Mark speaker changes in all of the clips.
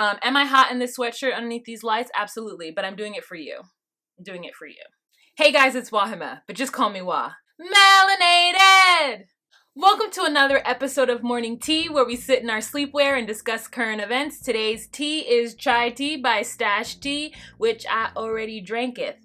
Speaker 1: Am I hot in this sweatshirt underneath these lights? Absolutely, but I'm doing it for you. I'm doing it for you. Hey guys, it's Wahima, but just call me Wah. Melanated! Welcome to another episode of Morning Tea, where we sit in our sleepwear and discuss current events. Today's tea is chai tea by Stash Tea, which I already dranketh.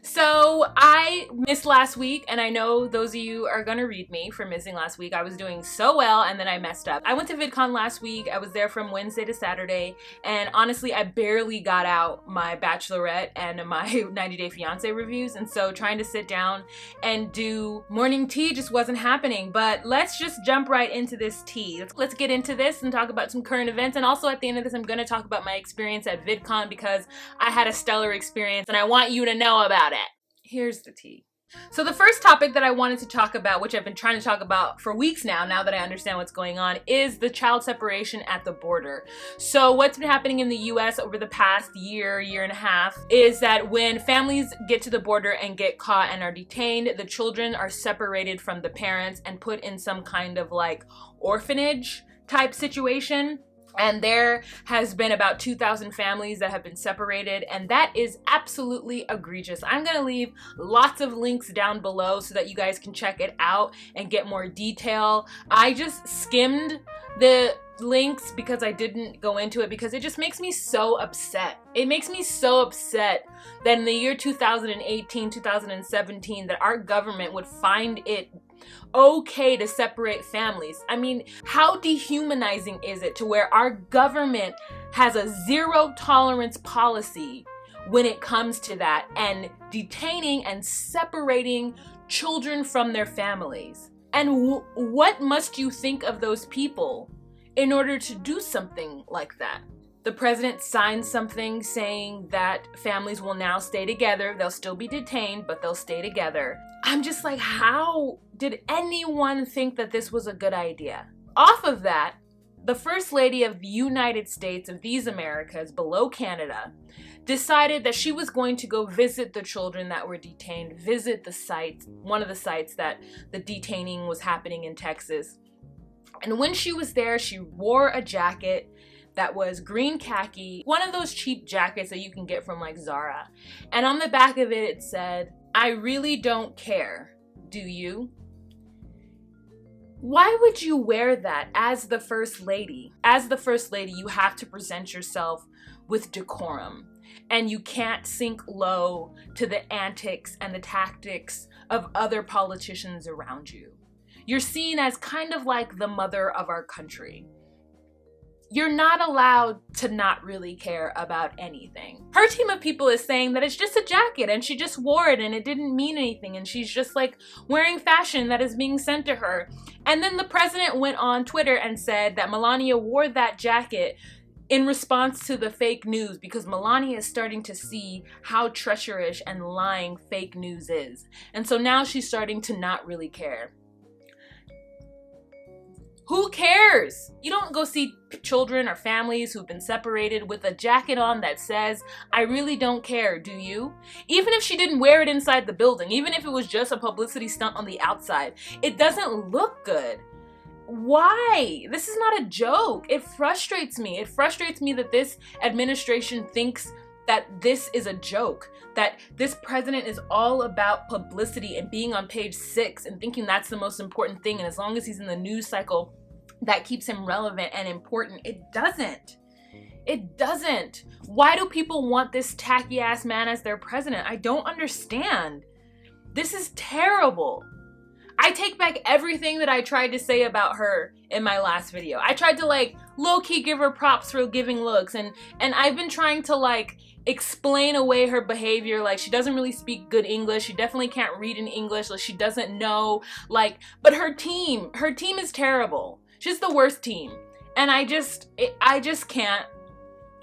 Speaker 1: So I missed last week, and I know those of you are gonna read me for missing last week. I was doing so well, and then I messed up. I went to VidCon last week. I was there from Wednesday to Saturday, and honestly, I barely got out my Bachelorette and my 90 Day Fiancé reviews, and so trying to sit down and do morning tea just wasn't happening. But let's just jump right into this tea. Let's get into this and talk about some current events, and also at the end of this, I'm gonna talk about my experience at VidCon because I had a stellar experience, and I want you to know about it. Here's the tea. So the first topic that I wanted to talk about, which I've been trying to talk about for weeks now that I understand what's going on, is the child separation at the border. So what's been happening in the US over the past year and a half is that when families get to the border and get caught and are detained, the children are separated from the parents and put in some kind of like orphanage type situation. And there has been about 2,000 families that have been separated, and that is absolutely egregious. I'm gonna leave lots of links down below so that you guys can check it out and get more detail. I just skimmed the links because I didn't go into it because it just makes me so upset. It makes me so upset that in the year 2018, 2017, that our government would find it okay to separate families. I mean, how dehumanizing is it to where our government has a zero tolerance policy when it comes to that and detaining and separating children from their families? And what must you think of those people in order to do something like that? The president signed something saying that families will now stay together. They'll still be detained, but they'll stay together. I'm just like, how did anyone think that this was a good idea? Off of that, the First Lady of the United States of these Americas, below Canada, decided that she was going to go visit the children that were detained, visit the sites, one of the sites that the detaining was happening in Texas. And when she was there, she wore a jacket that was green khaki, one of those cheap jackets that you can get from like Zara. And on the back of it, it said, "I really don't care. Do you?" Why would you wear that as the First Lady? As the First Lady, you have to present yourself with decorum, and you can't sink low to the antics and the tactics of other politicians around you. You're seen as kind of like the mother of our country. You're not allowed to not really care about anything. Her team of people is saying that it's just a jacket and she just wore it and it didn't mean anything and she's just like wearing fashion that is being sent to her. And then the president went on Twitter and said that Melania wore that jacket in response to the fake news because Melania is starting to see how treacherous and lying fake news is. And so now she's starting to not really care. Who cares? You don't go see children or families who've been separated with a jacket on that says, "I really don't care," do you? Even if she didn't wear it inside the building, even if it was just a publicity stunt on the outside, it doesn't look good. Why? This is not a joke. It frustrates me. It frustrates me that this administration thinks that this is a joke, that this president is all about publicity and being on page 6 and thinking that's the most important thing. And as long as he's in the news cycle, that keeps him relevant and important. It doesn't. It doesn't. Why do people want this tacky ass man as their president? I don't understand. This is terrible. I take back everything that I tried to say about her in my last video. I tried to like low-key give her props for giving looks, and I've been trying to like explain away her behavior. Like, she doesn't really speak good English. She definitely can't read in English. Like, she doesn't know, like, but her team is terrible. She's the worst team. And I just can't.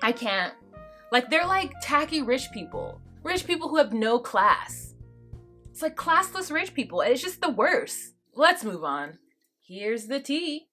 Speaker 1: I can't. Like, they're like tacky rich people who have no class. It's like classless rich people. It's just the worst. Let's move on. Here's the tea.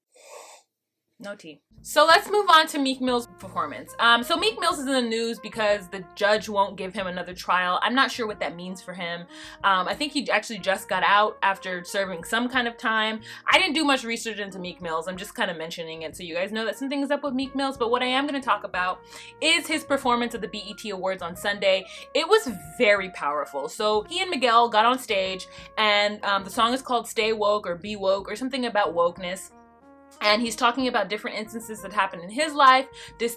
Speaker 1: No tea. So let's move on to Meek Mill's performance. So Meek Mill's is in the news because the judge won't give him another trial. I'm not sure what that means for him. I think he actually just got out after serving some kind of time. I didn't do much research into Meek Mill's. I'm just kind of mentioning it so you guys know that something is up with Meek Mill's. But what I am going to talk about is his performance at the BET Awards on Sunday. It was very powerful. So he and Miguel got on stage, and the song is called Stay Woke or Be Woke or something about wokeness. And he's talking about different instances that happened in his life,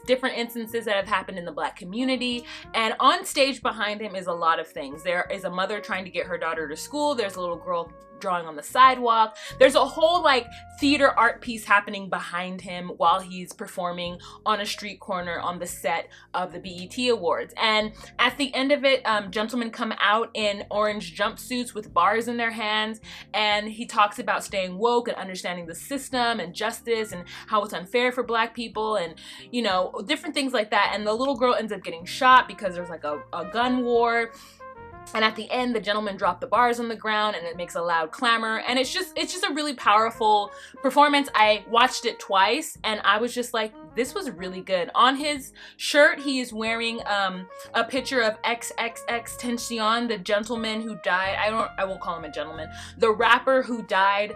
Speaker 1: different instances that have happened in the Black community. And on stage behind him is a lot of things. There is a mother trying to get her daughter to school. There's a little girl drawing on the sidewalk. There's a whole like theater art piece happening behind him while he's performing on a street corner on the set of the BET Awards. And at the end of it, gentlemen come out in orange jumpsuits with bars in their hands, and he talks about staying woke and understanding the system and justice and how it's unfair for Black people and, you know, different things like that. And the little girl ends up getting shot because there's like a gun war. And at the end, the gentleman dropped the bars on the ground and it makes a loud clamor. And it's just a really powerful performance. I watched it twice and I was just like, this was really good. On his shirt, he is wearing a picture of XXXTentacion, the gentleman who died. I won't call him a gentleman. The rapper who died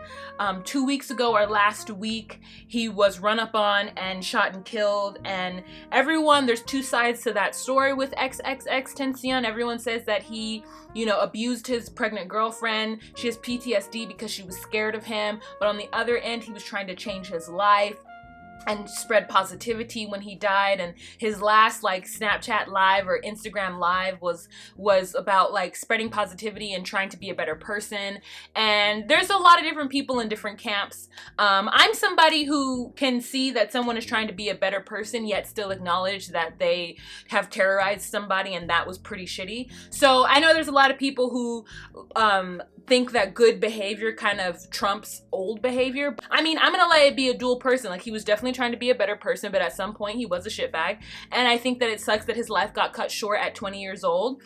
Speaker 1: 2 weeks ago or last week. He was run up on and shot and killed. And there's two sides to that story with XXXTentacion. Everyone says that he, you know, abused his pregnant girlfriend. She has PTSD because she was scared of him. But on the other end, he was trying to change his life and spread positivity when he died. And his last like Snapchat live or Instagram live was about like spreading positivity and trying to be a better person. And there's a lot of different people in different camps. I'm somebody who can see that someone is trying to be a better person yet still acknowledge that they have terrorized somebody and that was pretty shitty. So I know there's a lot of people who think that good behavior kind of trumps old behavior. I mean, I'm gonna let it be a dual person. Like, he was definitely trying to be a better person, but at some point he was a shitbag. And I think that it sucks that his life got cut short at 20 years old,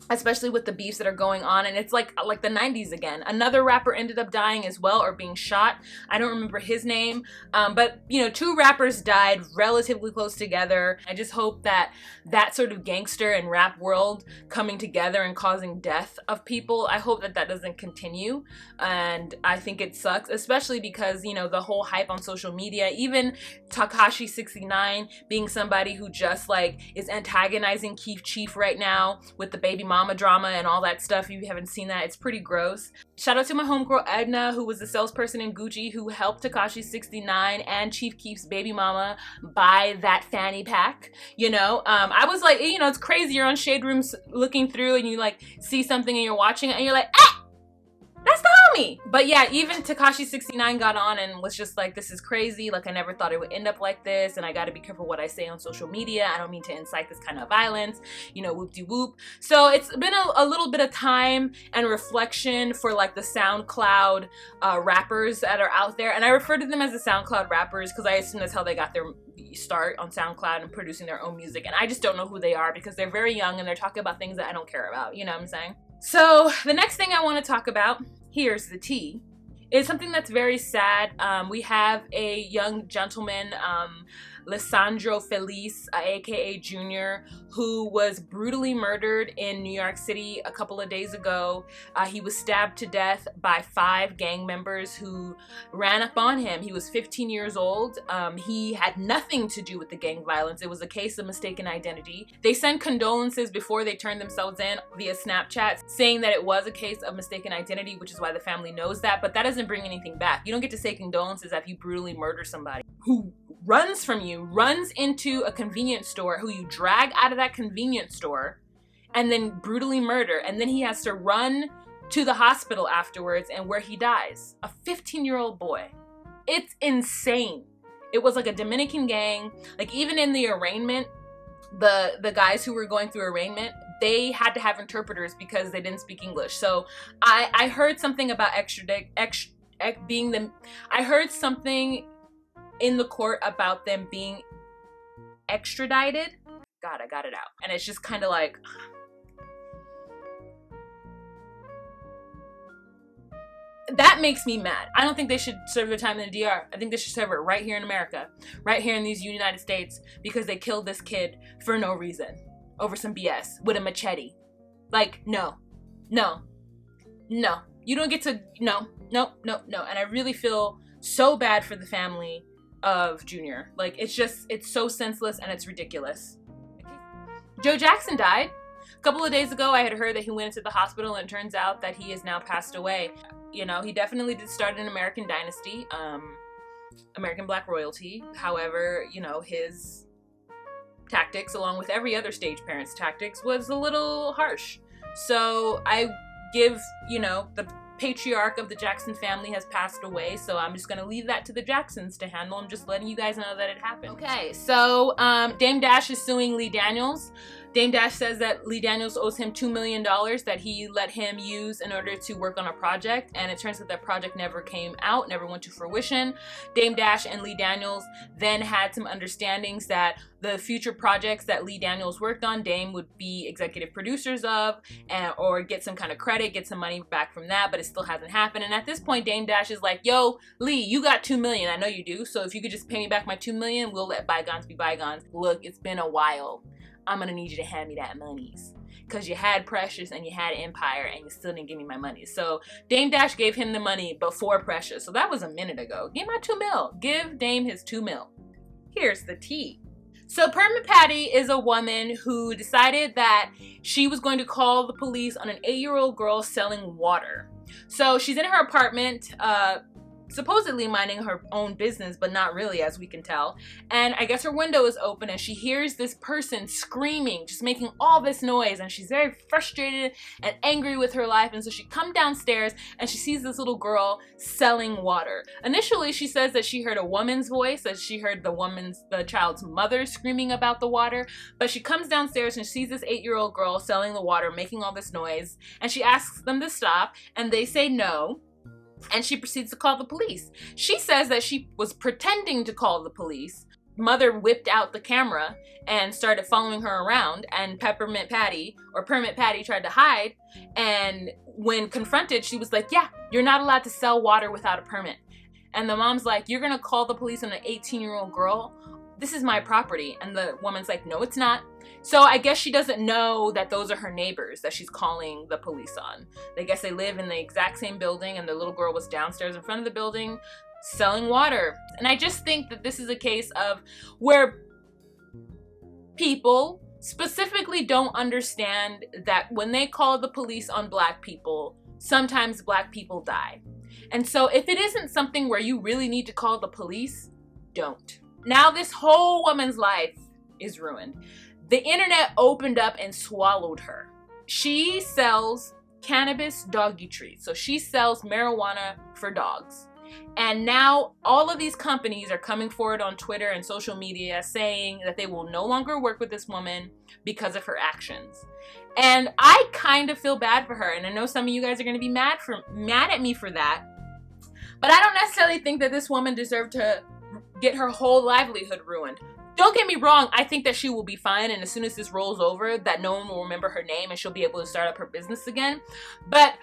Speaker 1: especially with the beefs that are going on. And it's like the 90s again. Another rapper ended up dying as well, or being shot. I don't remember his name, but you know, two rappers died relatively close together. I just hope that that sort of gangster and rap world coming together and causing death of people, I hope that that doesn't continue. And I think it sucks, especially because, you know, the whole hype on social media, even Tekashi 69 being somebody who just like is antagonizing Keef Chief right now with the baby mama drama and all that stuff. If you haven't seen that, it's pretty gross. Shout out to my homegirl Edna, who was the salesperson in Gucci, who helped Tekashi 69 and Chief Keef's baby mama buy that fanny pack. You know, I was like, you know, it's crazy. You're on Shade Rooms looking through and you like see something and you're watching it and you're like, ah! That's the homie. But yeah, even Tekashi 69 got on and was just like, this is crazy. Like, I never thought it would end up like this. And I got to be careful what I say on social media. I don't mean to incite this kind of violence, you know, whoop-de-whoop. So it's been a little bit of time and reflection for like the SoundCloud rappers that are out there. And I refer to them as the SoundCloud rappers because I assume that's how they got their start on SoundCloud and producing their own music. And I just don't know who they are because they're very young and they're talking about things that I don't care about. You know what I'm saying? So the next thing I want to talk about, here's the tea, is something that's very sad. We have a young gentleman, Lissandro Feliz, aka Junior, who was brutally murdered in New York City a couple of days ago. He was stabbed to death by 5 gang members who ran up on him. He was 15 years old. He had nothing to do with the gang violence. It was a case of mistaken identity. They sent condolences before they turned themselves in via Snapchat, saying that it was a case of mistaken identity, which is why the family knows that, but that doesn't bring anything back. You don't get to say condolences if you brutally murder somebody who runs from you, runs into a convenience store, who you drag out of that convenience store and then brutally murder. And then he has to run to the hospital afterwards and where he dies. A 15-year-old boy. It's insane. It was like a Dominican gang. Like, even in the arraignment, the guys who were going through arraignment, they had to have interpreters because they didn't speak English. So I heard something about I heard something in the court about them being extradited. God, I got it out. And it's just kind of like, that makes me mad. I don't think they should serve their time in the DR. I think they should serve it right here in America, right here in these United States, because they killed this kid for no reason, over some BS with a machete. Like, no. You don't get to, no. And I really feel so bad for the family of Junior. Like, it's so senseless and it's ridiculous. Joe Jackson died. A couple of days ago, I had heard that he went into the hospital, and it turns out that he has now passed away. You know, he definitely did start an American dynasty, American Black royalty. However, you know, his tactics, along with every other stage parent's tactics, was a little harsh. So I give, you know, the patriarch of the Jackson family has passed away, so I'm just gonna leave that to the Jacksons to handle. I'm just letting you guys know that it happened. Okay, so Dame Dash is suing Lee Daniels. Dame Dash says that Lee Daniels owes him $2 million that he let him use in order to work on a project, and it turns out that project never came out, never went to fruition. Dame Dash and Lee Daniels then had some understandings that the future projects that Lee Daniels worked on, Dame would be executive producers of, or get some kind of credit, get some money back from that, but it still hasn't happened. And at this point, Dame Dash is like, yo, Lee, you got $2 million. I know you do. So if you could just pay me back my $2 million, we'll let bygones be bygones. Look, it's been a while. I'm gonna need you to hand me that monies, because you had Precious and you had Empire and you still didn't give me my money. So Dame Dash gave him the money before Precious. So that was a minute ago. Give my $2 mil. Give Dame his $2 mil. Here's the tea. So Permit Patty is a woman who decided that she was going to call the police on an 8-year-old girl selling water. So she's in her apartment, supposedly minding her own business, but not really, as we can tell. And I guess her window is open and she hears this person screaming, just making all this noise, and she's very frustrated and angry with her life. And so she comes downstairs and she sees this little girl selling water. Initially, she says that she heard a woman's voice, that she heard the child's mother screaming about the water. But she comes downstairs and sees this 8-year-old girl selling the water, making all this noise, and she asks them to stop, and they say no. And she proceeds to call the police. She says that she was pretending to call the police. Mother whipped out the camera and started following her around, and Permit Patty tried to hide. And when confronted, she was like, yeah, you're not allowed to sell water without a permit. And the mom's like, you're gonna call the police on an 18-year-old girl? This is my property. And the woman's like, no, it's not. So I guess she doesn't know that those are her neighbors that she's calling the police on. I guess they live in the exact same building, and the little girl was downstairs in front of the building selling water. And I just think that this is a case of where people specifically don't understand that when they call the police on Black people, sometimes Black people die. And so if it isn't something where you really need to call the police, don't. Now this whole woman's life is ruined. The internet opened up and swallowed her. She sells cannabis doggy treats. So she sells marijuana for dogs. And now all of these companies are coming forward on Twitter and social media saying that they will no longer work with this woman because of her actions. And I kind of feel bad for her. And I know some of you guys are going to be mad at me for that. But I don't necessarily think that this woman deserved to get her whole livelihood ruined. Don't get me wrong, I think that she will be fine, and as soon as this rolls over, that no one will remember her name and she'll be able to start up her business again. But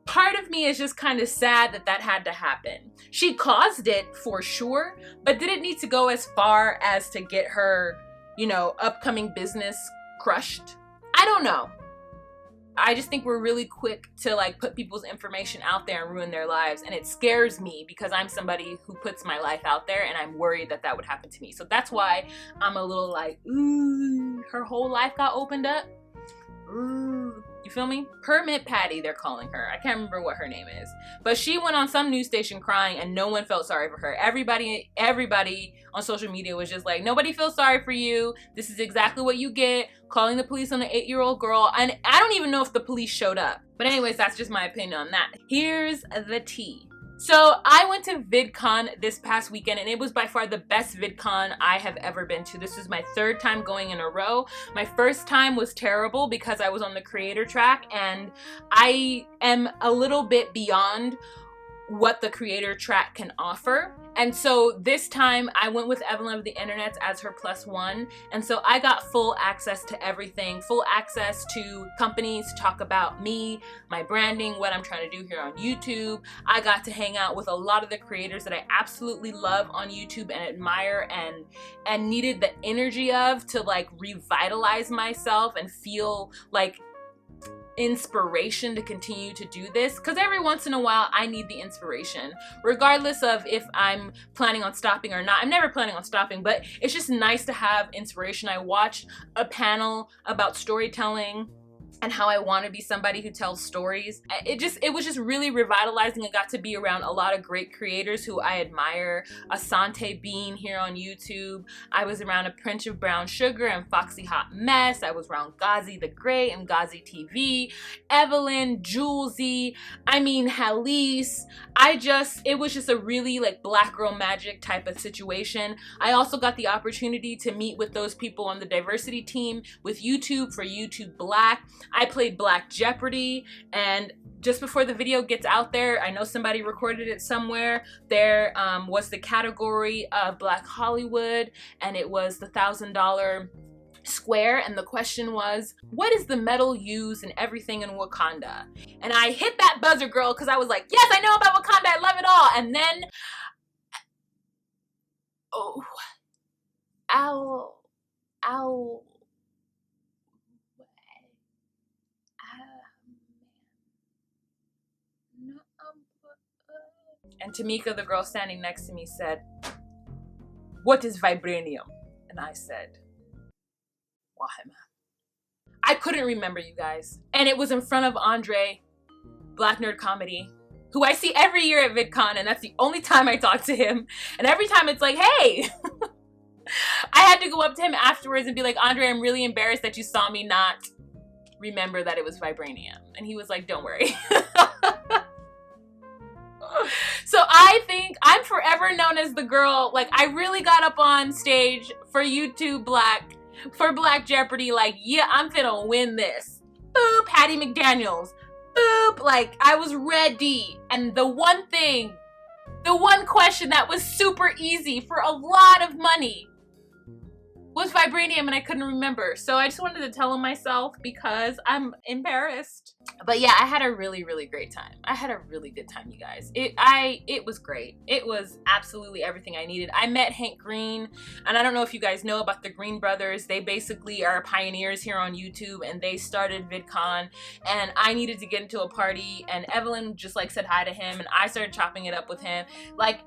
Speaker 1: part of me is just kind of sad that that had to happen. She caused it for sure, but did it need to go as far as to get her, you know, upcoming business crushed? I don't know. I just think we're really quick to like put people's information out there and ruin their lives, and it scares me because I'm somebody who puts my life out there, and I'm worried that that would happen to me. So that's why I'm a little like, ooh, her whole life got opened up. Ooh, you feel me? Permit Patty, they're calling her. I can't remember what her name is, but she went on some news station crying, and no one felt sorry for her. Everybody on social media was just like, nobody feels sorry for you. This is exactly what you get, calling the police on an 8-year-old girl. And I don't even know if the police showed up. But anyways, that's just my opinion on that. Here's the tea. So I went to VidCon this past weekend, and it was by far the best VidCon I have ever been to. This was my 3rd time going in a row. My first time was terrible because I was on the creator track, and I am a little bit beyond what the creator track can offer. And so this time I went with Evelyn of the Internet as her +1. And so I got full access to everything, full access to companies to talk about me, my branding, what I'm trying to do here on YouTube. I got to hang out with a lot of the creators that I absolutely love on YouTube and admire and needed the energy of to like revitalize myself and feel like inspiration to continue to do this, because every once in a while I need the inspiration, regardless of if I'm planning on stopping or not. I'm never planning on stopping, but it's just nice to have inspiration. I watched a panel about storytelling and how I want to be somebody who tells stories. It was just really revitalizing. I got to be around a lot of great creators who I admire. Asante Bean here on YouTube. I was around a Prince of Brown Sugar and Foxy Hot Mess. I was around Gazi the Great and Gazi TV. Evelyn, Julesy, I mean Halise. It was just a really like Black Girl Magic type of situation. I also got the opportunity to meet with those people on the diversity team with YouTube for YouTube Black. I played Black Jeopardy, and just before the video gets out there, I know somebody recorded it somewhere, there was the category of Black Hollywood, and it was the $1,000 square, and the question was, what is the metal used in everything in Wakanda? And I hit that buzzer, girl, because I was like, yes, I know about Wakanda, I love it all. And then, oh, ow, ow. And Tamika, the girl standing next to me, said, what is vibranium? And I said, Wahima. I couldn't remember, you guys. And it was in front of Andre, Black Nerd Comedy, who I see every year at VidCon, and that's the only time I talk to him. And every time it's like, hey! I had to go up to him afterwards and be like, Andre, I'm really embarrassed that you saw me not remember that it was vibranium. And he was like, don't worry. So I think I'm forever known as the girl, like I really got up on stage for YouTube Black, for Black Jeopardy, like, yeah, I'm finna win this. Boop, Hattie McDaniels. Boop, like I was ready. And the one question that was super easy for a lot of money was vibranium, and I couldn't remember. So I just wanted to tell him myself because I'm embarrassed. But yeah, I had a really, really great time. I had a really good time, you guys. It was great. It was absolutely everything I needed. I met Hank Green, and I don't know if you guys know about the Green brothers. They basically are pioneers here on YouTube, and they started VidCon, and I needed to get into a party, and Evelyn just like said hi to him, and I started chopping it up with him. Like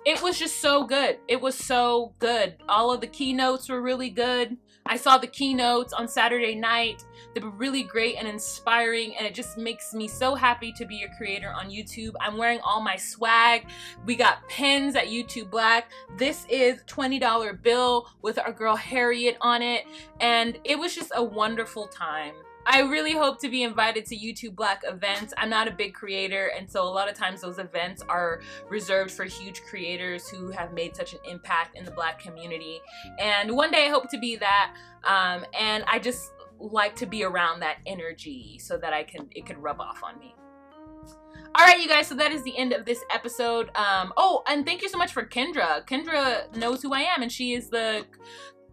Speaker 1: it was just so good. It was so good. All of the keynotes were really good. I saw the keynotes on Saturday night. They were really great and inspiring, and it just makes me so happy to be a creator on YouTube. I'm wearing all my swag. We got pins at YouTube Black. This is $20 bill with our girl Harriet on it, and it was just a wonderful time. I really hope to be invited to YouTube Black events. I'm not a big creator, and so a lot of times those events are reserved for huge creators who have made such an impact in the Black community. And one day I hope to be that, and I just like to be around that energy so that it can rub off on me. All right, you guys, so that is the end of this episode. Oh, and thank you so much for Kendra. Kendra knows who I am, and she is the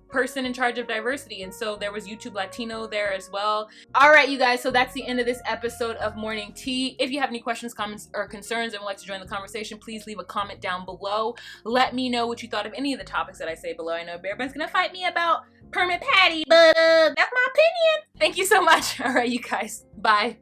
Speaker 1: person in charge of diversity, and so there was YouTube Latino there as well. All right, you guys, so that's the end of this episode of Morning Tea. If you have any questions, comments, or concerns and would like to join the conversation, please leave a comment down below. Let me know what you thought of any of the topics that I say below. I know everybody's gonna fight me about Permit Patty, but that's my opinion. Thank you so much. All right, you guys, bye.